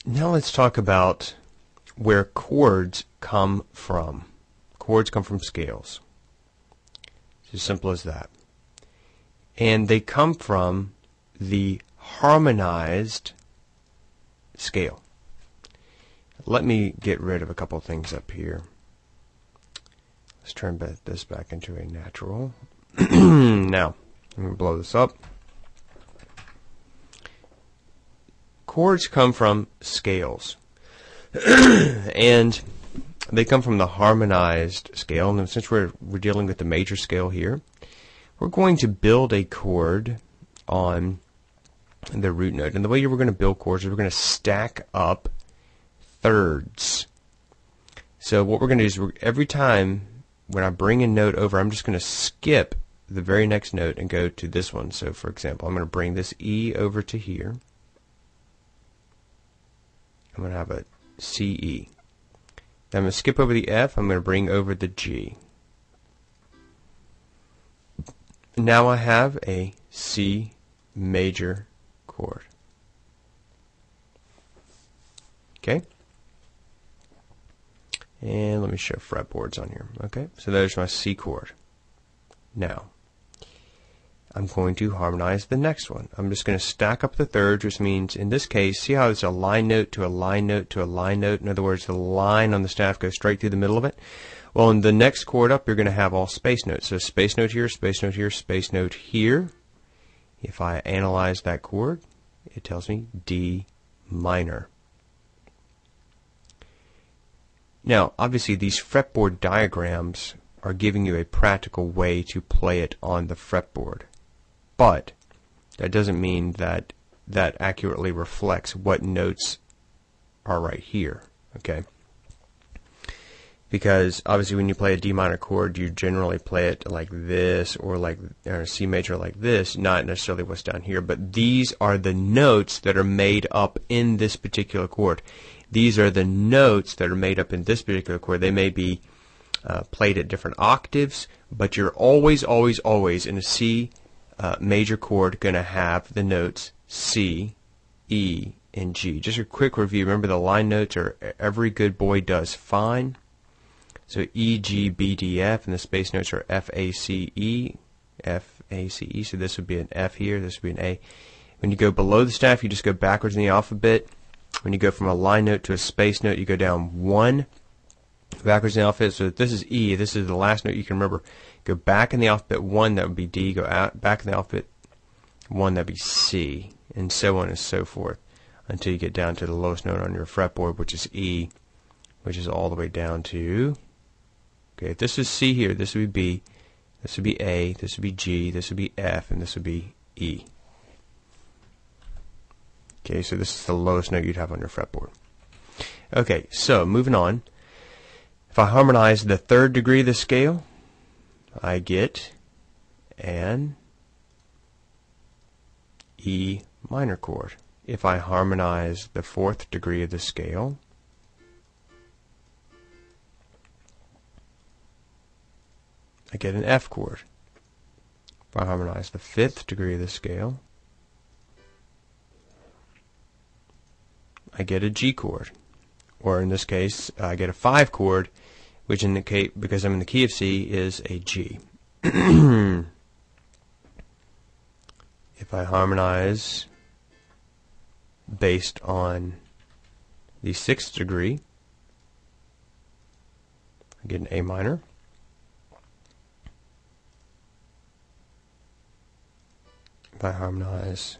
Now let's talk about where chords come from. Chords come from scales. It's as simple as that. And they come from the harmonized scale. Let me get rid of a couple things up here. Let's turn this back into a natural. Now, I'm going to blow this up. Chords come from scales. And they come from the harmonized scale. And since we're dealing with the major scale here, we're going to build a chord on the root note. And the way we're going to build chords is we're going to stack up thirds. So what we're going to do is every time when I bring a note over, I'm just going to skip the very next note and go to this one. So for example, I'm going to bring this E over to here. I'm going to have a CE. Then I'm going to skip over the F. I'm going to bring over the G. Now I have a C major chord. Okay? And let me show fretboards on here. Okay? So there's my C chord. Now, I'm going to harmonize the next one. I'm just going to stack up the thirds, which means in this case, see how it's a line note to a line note to a line note? In other words, the line on the staff goes straight through the middle of it. Well, in the next chord up, you're going to have all space notes. So space note here, space note here, space note here. If I analyze that chord, it tells me D minor. Now, obviously, these fretboard diagrams are giving you a practical way to play it on the fretboard. But that doesn't mean that that accurately reflects what notes are right here, okay? Because obviously when you play a D minor chord, you generally play it like this or C major like this, not necessarily what's down here, but these are the notes that are made up in this particular chord. These are the notes that are made up in this particular chord. They may be played at different octaves, but you're always in a C major chord going to have the notes C, E, and G. Just a quick review. Remember, the line notes are every good boy does fine. So E, G, B, D, F, and the space notes are F, A, C, E, F, A, C, E. So this would be an F here, this would be an A. When you go below the staff, you just go backwards in the alphabet. When you go from a line note to a space note, you go down one backwards in the alphabet. So if this is E, this is the last note you can remember. Go back in the alphabet 1, that would be D. Go out back in the alphabet 1, that would be C, and so on and so forth until you get down to the lowest note on your fretboard, which is E, which is all the way down to, okay, if this is C here, this would be B, this would be A, this would be G, this would be F, and this would be E. Okay, so this is the lowest note you'd have on your fretboard. Okay, so moving on. If I harmonize the third degree of the scale, I get an E minor chord. If I harmonize the fourth degree of the scale, I get an F chord. If I harmonize the fifth degree of the scale, I get a G chord. Or in this case, I get a 5 chord, which in the case, because I'm in the key of C, is a G. If I harmonize based on the 6th degree, I get an A minor. If I harmonize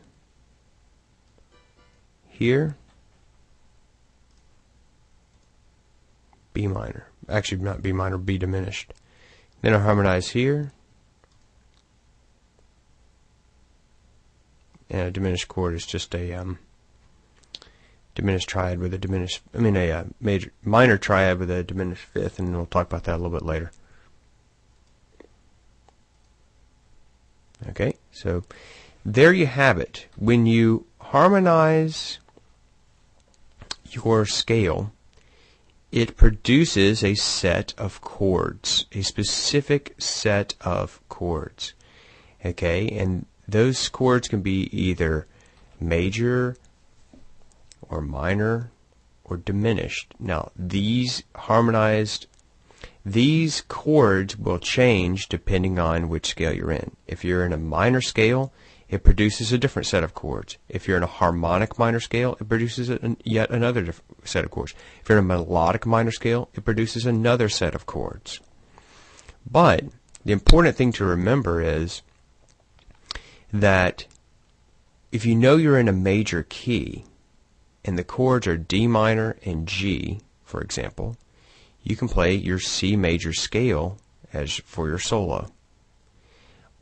here, B minor. Actually, not B minor, B diminished. Then I harmonize here, and a diminished chord is just a diminished triad with a diminished, a minor triad with a diminished fifth, and we'll talk about that a little bit later. Okay, so there you have it. When you harmonize your scale, it produces a set of chords, a specific set of chords. Okay, and those chords can be either major or minor or diminished. Now, these chords will change depending on which scale you're in. If you're in a minor scale, it produces a different set of chords. If you're in a harmonic minor scale, it produces yet another set of chords. If you're in a melodic minor scale, it produces another set of chords. But the important thing to remember is that if you know you're in a major key and the chords are D minor and G, for example, you can play your C major scale as for your solo.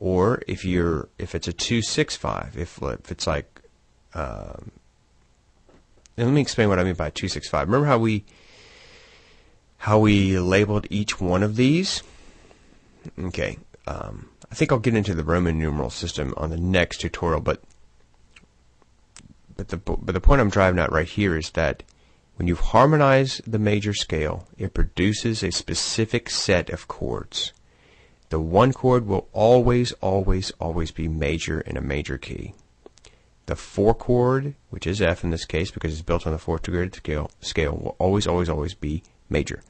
Or if it's a 2-6-5, if it's like, and let me explain what I mean by 2-6-5. Remember how we labeled each one of these? Okay, I think I'll get into the Roman numeral system on the next tutorial, but the point I'm driving at right here is that when you harmonize the major scale, it produces a specific set of chords. The one chord will always, always, always be major in a major key. The 4 chord, which is F in this case because it's built on the 4th degree scale, will always, always, always be major.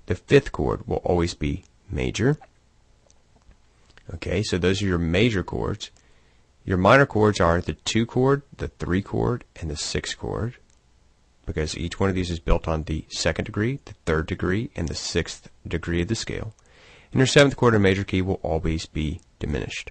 The 5th chord will always be major. Okay, so those are your major chords. Your minor chords are the 2 chord, the 3 chord, and the 6 chord, because each one of these is built on the 2nd degree, the 3rd degree, and the 6th degree of the scale. And your 7th chord in major key will always be diminished.